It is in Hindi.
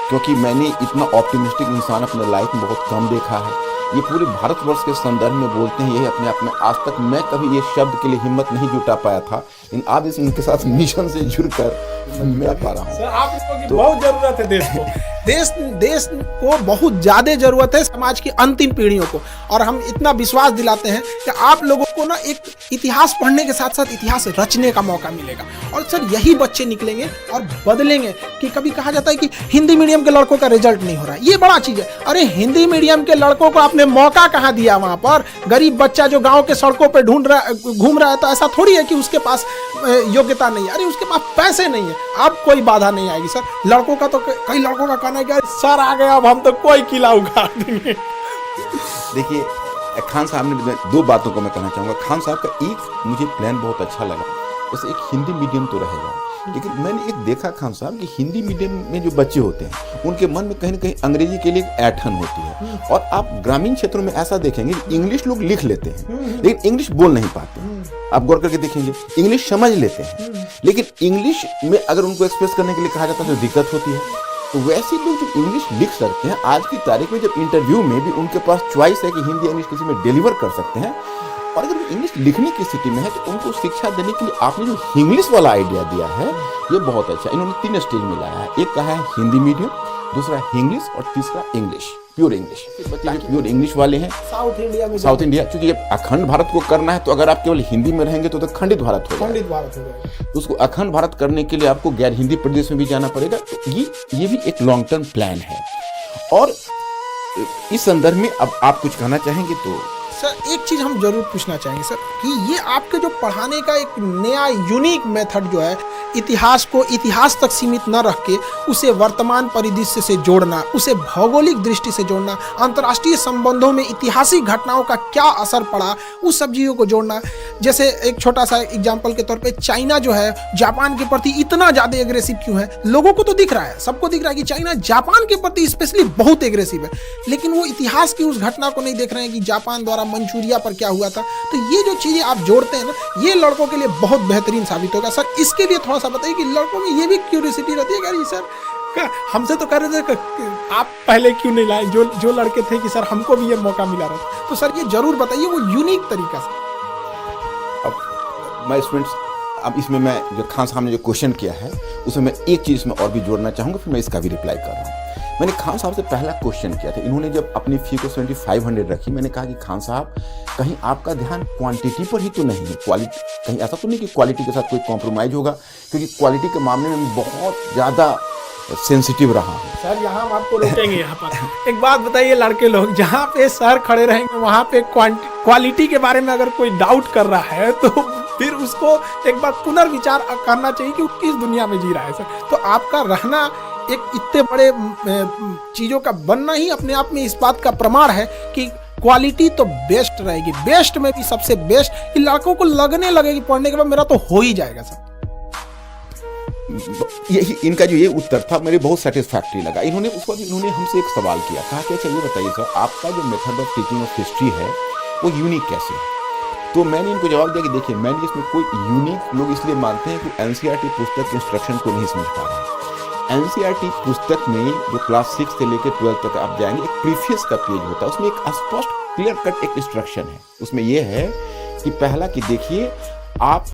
क्योंकि मैंने इतना ऑप्टिमिस्टिक इंसान अपने लाइफ में बहुत कम देखा है। ये पूरे भारतवर्ष के संदर्भ में बोलते हैं, यही अपने आप में आज तक मैं कभी ये शब्द के लिए हिम्मत नहीं जुटा पाया था, इन आज इनके साथ मिशन से जुड़कर मैं पा रहा हूँ। सर आप लोगों की बहुत जरूरत है देश को, देश को बहुत ज्यादा जरूरत है, समाज की अंतिम पीढ़ियों को। और हम इतना विश्वास दिलाते हैं कि आप लोगों को ना एक इतिहास पढ़ने के साथ साथ इतिहास रचने का मौका मिलेगा। और सर यही बच्चे निकलेंगे और बदलेंगे। कि कभी कहा जाता है कि हिंदी मीडियम के लड़कों का रिजल्ट नहीं हो रहा है, ये बड़ा चीज है। अरे हिंदी मीडियम के लड़कों को आपने मौका कहाँ दिया? वहां पर गरीब बच्चा जो गांव के सड़कों पे घूम रहा है, तो ऐसा थोड़ी है कि उसके पास योग्यता नहीं है। अरे उसके पास पैसे नहीं है, अब कोई बाधा नहीं आएगी। सर लड़कों का तो कई लड़कों का कहना है कि सर आ गया, अब हम तो कोई किला उगाड़ देंगे। देखिए खान साहब ने दो बातों को मैं कहना चाहूँगा। खान साहब का एक मुझे प्लान बहुत अच्छा लगा, जैसे एक हिंदी मीडियम तो रहेगा, लेकिन मैंने एक देखा खान साहब कि हिंदी मीडियम में जो बच्चे होते हैं उनके मन में कहीं ना कहीं अंग्रेजी के लिए एक ऐंठन होती है। और आप ग्रामीण क्षेत्रों में ऐसा देखेंगे इंग्लिश लोग लिख लेते हैं लेकिन इंग्लिश बोल नहीं पाते। आप गौर करके देखेंगे इंग्लिश समझ लेते हैं लेकिन इंग्लिश में अगर उनको एक्सप्रेस करने के लिए कहा जाता है तो दिक्कत होती है। तो वैसे लोग जो इंग्लिश लिख सकते हैं, आज की तारीख में जब इंटरव्यू में भी उनके पास चॉइस है कि हिंदी इंग्लिश किसी में डिलीवर कर सकते हैं, और अगर वो इंग्लिश लिखने की स्थिति में है तो उनको शिक्षा देने के लिए आपने जो इंग्लिश वाला आइडिया दिया है ये बहुत अच्छा। इन्होंने 3 स्टेज में लाया है, एक कहा है हिंदी मीडियम, दूसरा इंग्लिश और तीसरा इंग्लिश, प्योर इंग्लिश। बच्चे प्योर इंग्लिश वाले हैं साउथ इंडिया क्योंकि जब अखंड भारत को करना है तो अगर आप केवल हिंदी में रहेंगे तो खंडित भारत हो जाएगा। तो उसको अखंड भारत करने के लिए आपको गैर हिंदी प्रदेश में भी जाना पड़ेगा। तो ये भी एक लॉन्ग टर्म प्लान है। और इस संदर्भ में अब आप कुछ कहना चाहेंगे? तो सर एक चीज हम जरूर पूछना चाहेंगे सर कि ये आपके जो पढ़ाने का एक नया यूनिक मेथड जो है, इतिहास को इतिहास तक सीमित न रख के उसे वर्तमान परिदृश्य से जोड़ना, उसे भौगोलिक दृष्टि से जोड़ना, अंतर्राष्ट्रीय संबंधों में ऐतिहासिक घटनाओं का क्या असर पड़ा उस सब चीज़ों को जोड़ना। जैसे एक छोटा सा एग्जाम्पल के तौर पे चाइना जो है जापान के प्रति इतना ज़्यादा एग्रेसिव क्यों है? लोगों को तो दिख रहा है, सबको दिख रहा है कि चाइना जापान के प्रति स्पेशली बहुत एग्रेसिव है, लेकिन वो इतिहास की उस घटना को नहीं देख रहे हैं कि जापान द्वारा मंचूरिया पर क्या हुआ था। तो ये जो चीज़ें आप जोड़ते हैं ना, ये लड़कों के लिए बहुत बेहतरीन साबित होगा। सर इसके लिए थोड़ा सा बताइए कि लड़कों में ये भी क्यूरियोसिटी रहती है कि सर हमसे तो कह रहे थे आप पहले क्यों नहीं लाए, जो लड़के थे कि सर हमको भी ये मौका मिला रहा। तो सर ये जरूर बताइए वो यूनिक तरीका से। अब मैं स्टूडेंट्स, अब इसमें मैं जो खान साहब ने जो क्वेश्चन किया है उसमें मैं एक चीज़ इसमें और भी जोड़ना चाहूँगा, फिर मैं इसका भी रिप्लाई कर रहा हूँ। मैंने खान साहब से पहला क्वेश्चन किया था, इन्होंने जब अपनी फी को 7500 रखी, मैंने कहा कि खान साहब कहीं आपका ध्यान क्वांटिटी पर ही तो नहीं है, क्वालिटी कहीं ऐसा तो नहीं कि क्वालिटी के साथ कोई कॉम्प्रोमाइज़ होगा, क्योंकि क्वालिटी के मामले में बहुत ज़्यादा सेंसिटिव रहा हूँ। सर यहाँ हम आपको रोकेंगे यहाँ पर। एक बात बताइए लड़के लोग, जहाँ पे सर खड़े रहेंगे वहाँ पे क्वालिटी के बारे में अगर कोई डाउट कर रहा है तो फिर उसको एक बार पुनर्विचार करना चाहिए कि वो किस दुनिया में जी रहा है। सर तो आपका रहना एक इतने बड़े चीज़ों का बनना ही अपने आप में इस बात का प्रमाण है कि क्वालिटी तो बेस्ट रहेगी, बेस्ट में भी सबसे बेस्ट, कि लड़कों को लगने लगे कि पढ़ने के बाद मेरा तो हो ही जाएगा। सर यही इनका जो ये उत्तर था मेरे बहुत सेटिस्फैक्ट्री लगा। इन्होंने हमसे एक सवाल किया, कहा कि अच्छा ये बताइए सर आपका जो method of teaching of history है वो यूनिक कैसे है? तो मैंने इनको जवाब दिया कि देखिए मैंने इसमें कोई यूनिक, लोग इसलिए मानते हैं कि एनसीईआरटी पुस्तक इंस्ट्रक्शन को नहीं समझ पा रहे हैं। एनसीईआरटी पुस्तक में जो क्लास 6 से लेकर 12 तक आप जाएंगे, एक प्रीफेस का पेज होता है, उसमें एक स्पष्ट क्लियर कट एक इंस्ट्रक्शन है। उसमें यह है कि पहला कि देखिए आप